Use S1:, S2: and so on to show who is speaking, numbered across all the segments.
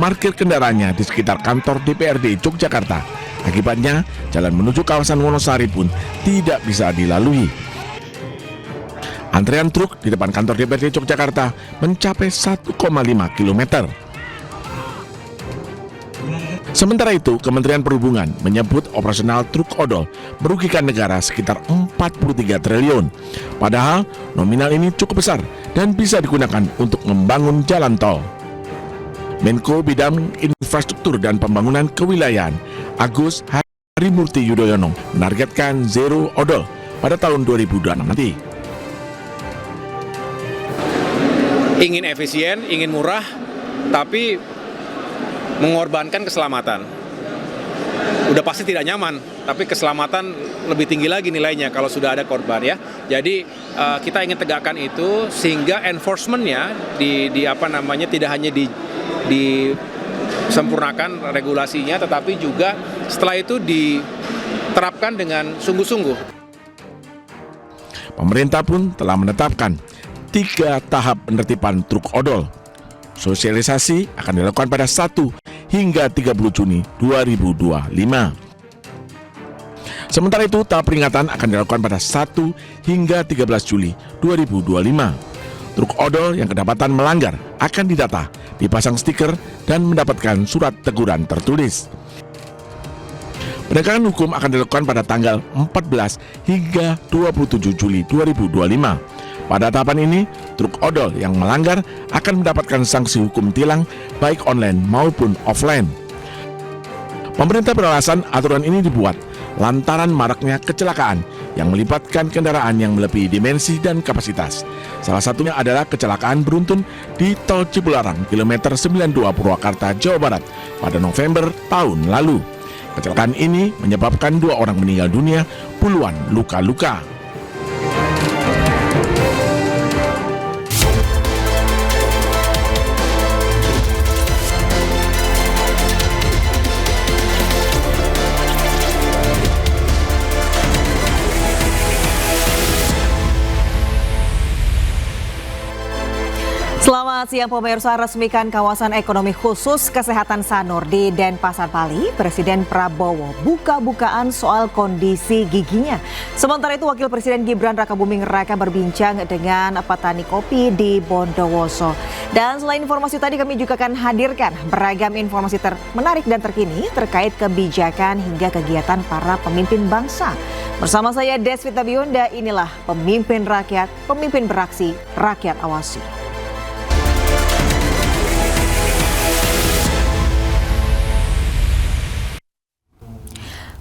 S1: memarkir kendaraannya di sekitar kantor DPRD Yogyakarta. Akibatnya, jalan menuju kawasan Wonosari pun tidak bisa dilalui. Antrean truk di depan kantor DPRD Yogyakarta mencapai 1,5 km. Sementara itu, Kementerian Perhubungan menyebut operasional truk odol merugikan negara sekitar 43 triliun. Padahal nominal ini cukup besar dan bisa digunakan untuk membangun jalan tol. Menko Bidang Infrastruktur dan Pembangunan Kewilayahan Agus Harimurti Yudhoyono menargetkan zero odol pada tahun 2026 nanti.
S2: Ingin efisien, ingin murah, tapi mengorbankan keselamatan. Udah pasti tidak nyaman, tapi keselamatan lebih tinggi lagi nilainya kalau sudah ada korban ya. Jadi kita ingin tegakkan itu sehingga enforcement-nya tidak hanya disempurnakan regulasinya, tetapi juga setelah itu diterapkan dengan sungguh-sungguh.
S1: Pemerintah pun telah menetapkan 3 tahap penertiban truk odol. Sosialisasi akan dilakukan pada 1 hingga 30 Juni 2025. Sementara itu, tahap peringatan akan dilakukan pada 1 hingga 13 Juli 2025. Truk odol yang kedapatan melanggar akan didata, dipasang stiker, dan mendapatkan surat teguran tertulis. Penegakan hukum akan dilakukan pada tanggal 14 hingga 27 Juli 2025. Pada tahapan ini, truk odol yang melanggar akan mendapatkan sanksi hukum tilang baik online maupun offline. Pemerintah beralasan aturan ini dibuat lantaran maraknya kecelakaan yang melibatkan kendaraan yang melebihi dimensi dan kapasitas. Salah satunya adalah kecelakaan beruntun di Tol Cipularang, kilometer 92 Purwakarta, Jawa Barat pada November tahun lalu. Kecelakaan ini menyebabkan 2 orang meninggal dunia, puluhan luka-luka.
S3: Selamat siang pemirsa, resmikan kawasan ekonomi khusus kesehatan Sanur di Denpasar, Bali. Presiden Prabowo buka-bukaan soal kondisi giginya. Sementara itu Wakil Presiden Gibran Rakabuming Raka berbincang dengan petani kopi di Bondowoso. Dan selain informasi tadi, kami juga akan hadirkan beragam informasi menarik dan terkini terkait kebijakan hingga kegiatan para pemimpin bangsa. Bersama saya Deswita Bionda, inilah Pemimpin Rakyat, Pemimpin Beraksi, Rakyat Awasi.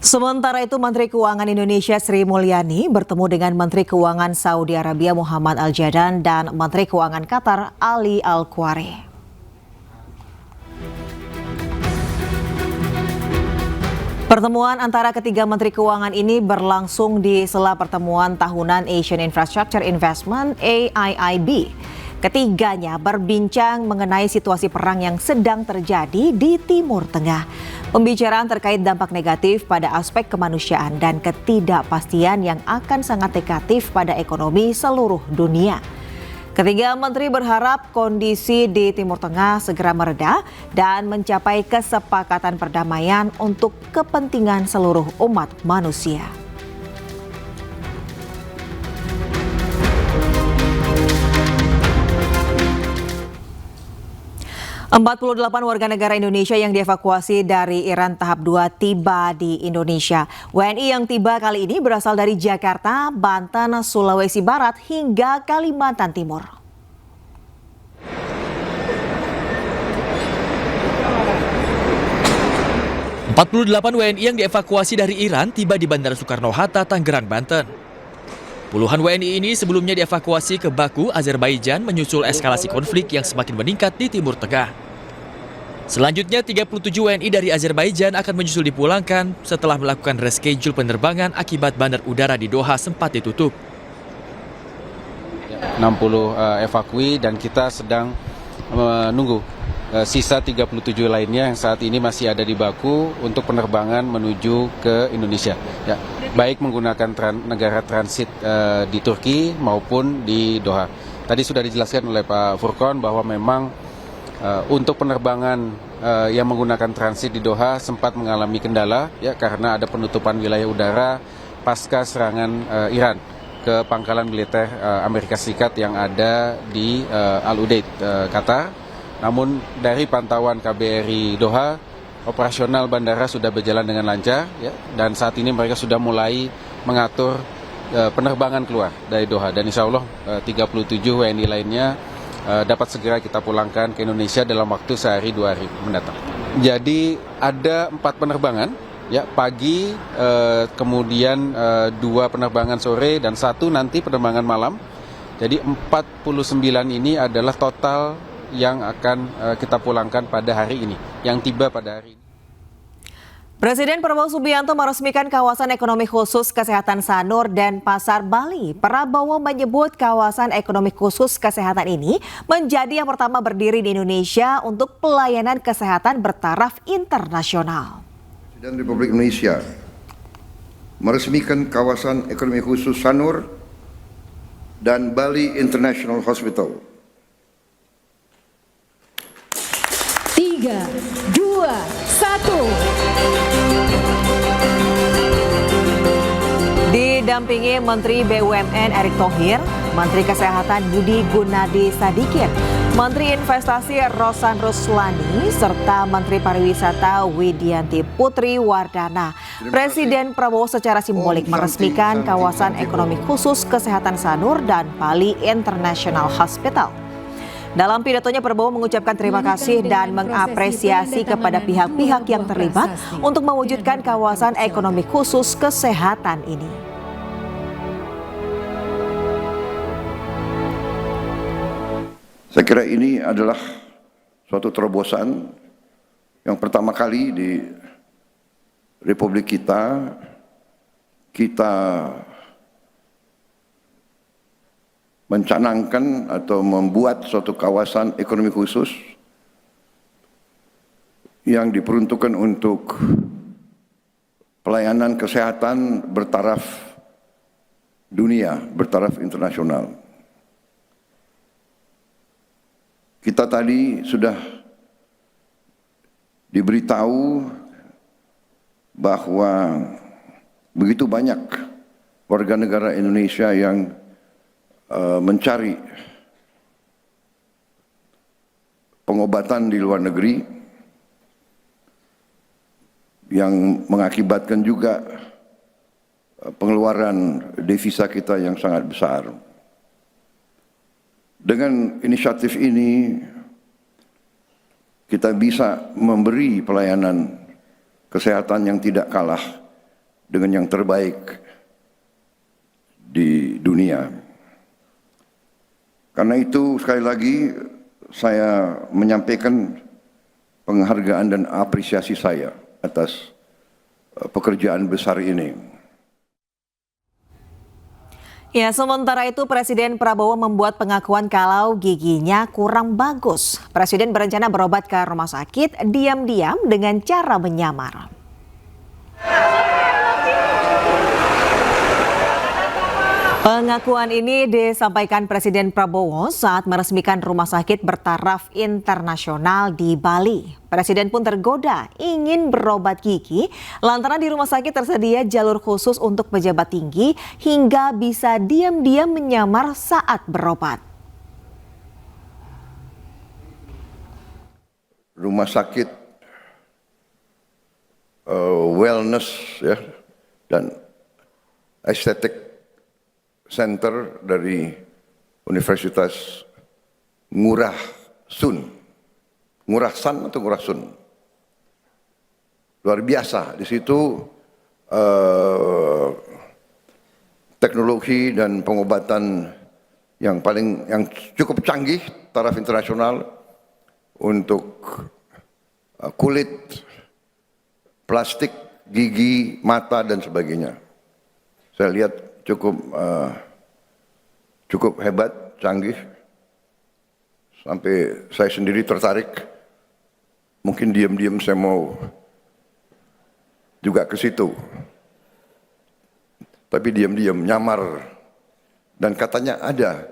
S3: Sementara itu, Menteri Keuangan Indonesia Sri Mulyani bertemu dengan Menteri Keuangan Saudi Arabia Muhammad Al-Jadaan dan Menteri Keuangan Qatar Ali Al-Kuwari. Pertemuan antara ketiga Menteri Keuangan ini berlangsung di sela pertemuan tahunan Asian Infrastructure Investment (AIIB). Ketiganya berbincang mengenai situasi perang yang sedang terjadi di Timur Tengah. Pembicaraan terkait dampak negatif pada aspek kemanusiaan dan ketidakpastian yang akan sangat negatif pada ekonomi seluruh dunia. Ketiga menteri berharap kondisi di Timur Tengah segera mereda dan mencapai kesepakatan perdamaian untuk kepentingan seluruh umat manusia. 48 warga negara Indonesia yang dievakuasi dari Iran tahap 2 tiba di Indonesia. WNI yang tiba kali ini berasal dari Jakarta, Banten, Sulawesi Barat hingga Kalimantan Timur.
S4: "48 WNI yang dievakuasi dari Iran tiba di Bandara Soekarno-Hatta, Tangerang, Banten. Puluhan WNI ini sebelumnya dievakuasi ke Baku, Azerbaijan menyusul eskalasi konflik yang semakin meningkat di Timur Tengah. Selanjutnya 37 WNI dari Azerbaijan akan menyusul dipulangkan setelah melakukan reschedule penerbangan akibat bandar udara di Doha sempat ditutup.
S5: 60 evakui dan kita sedang menunggu sisa 37 lainnya yang saat ini masih ada di Baku untuk penerbangan menuju ke Indonesia. Ya, baik menggunakan negara transit di Turki maupun di Doha. Tadi sudah dijelaskan oleh Pak Furqon bahwa memang untuk penerbangan yang menggunakan transit di Doha sempat mengalami kendala ya karena ada penutupan wilayah udara pasca serangan Iran ke pangkalan militer Amerika Serikat yang ada di Al Udeid, Qatar. Namun dari pantauan KBRI Doha, operasional bandara sudah berjalan dengan lancar ya, dan saat ini mereka sudah mulai mengatur penerbangan keluar dari Doha, dan insya Allah 37 WNI lainnya dapat segera kita pulangkan ke Indonesia dalam waktu sehari 2 hari mendatang. Jadi ada 4 penerbangan ya, pagi, kemudian 2 penerbangan sore dan 1 nanti penerbangan malam. Jadi 49 ini adalah total yang akan kita pulangkan pada hari ini, yang tiba pada hari ini.
S3: Presiden Prabowo Subianto meresmikan kawasan ekonomi khusus kesehatan Sanur dan Pasar Bali. Prabowo menyebut kawasan ekonomi khusus kesehatan ini menjadi yang pertama berdiri di Indonesia untuk pelayanan kesehatan bertaraf internasional.
S6: Presiden Republik Indonesia meresmikan kawasan ekonomi khusus Sanur dan Bali International Hospital.
S7: 3, 2, 1.
S3: Didampingi Menteri BUMN Erick Thohir, Menteri Kesehatan Budi Gunadi Sadikin, Menteri Investasi Rosan Ruslani, serta Menteri Pariwisata Widianti Putri Wardana. Presiden Prabowo secara simbolik meresmikan kawasan ekonomi khusus kesehatan Sanur dan Bali International Hospital. Dalam pidatonya, Prabowo mengucapkan terima kasih dan mengapresiasi kepada pihak-pihak yang terlibat untuk mewujudkan kawasan ekonomi khusus kesehatan ini.
S6: Saya kira ini adalah suatu terobosan yang pertama kali di Republik kita mencanangkan atau membuat suatu kawasan ekonomi khusus yang diperuntukkan untuk pelayanan kesehatan bertaraf dunia, bertaraf internasional. Kita tadi sudah diberitahu bahwa begitu banyak warga negara Indonesia yang mencari pengobatan di luar negeri yang mengakibatkan juga pengeluaran devisa kita yang sangat besar. Dengan inisiatif ini kita bisa memberi pelayanan kesehatan yang tidak kalah dengan yang terbaik di dunia. Karena itu sekali lagi saya menyampaikan penghargaan dan apresiasi saya atas pekerjaan besar ini.
S3: Ya, sementara itu Presiden Prabowo membuat pengakuan kalau giginya kurang bagus. Presiden berencana berobat ke rumah sakit diam-diam dengan cara menyamar. Pengakuan ini disampaikan Presiden Prabowo saat meresmikan rumah sakit bertaraf internasional di Bali. Presiden pun tergoda ingin berobat gigi lantaran di rumah sakit tersedia jalur khusus untuk pejabat tinggi hingga bisa diam-diam menyamar saat berobat.
S6: Rumah sakit wellness ya, dan estetik center dari Universitas Ngurah Sun. Ngurah San atau Ngurah Sun. Luar biasa. Di situ teknologi dan pengobatan yang cukup canggih taraf internasional untuk kulit, plastik, gigi, mata dan sebagainya. Saya lihat cukup hebat, canggih, sampai saya sendiri tertarik. Mungkin diam-diam saya mau juga ke situ, tapi diam-diam nyamar, dan katanya ada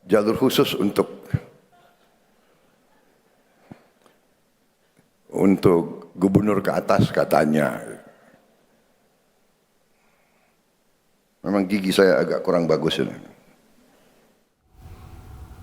S6: jalur khusus untuk gubernur ke atas katanya. Memang gigi saya agak kurang bagus ini.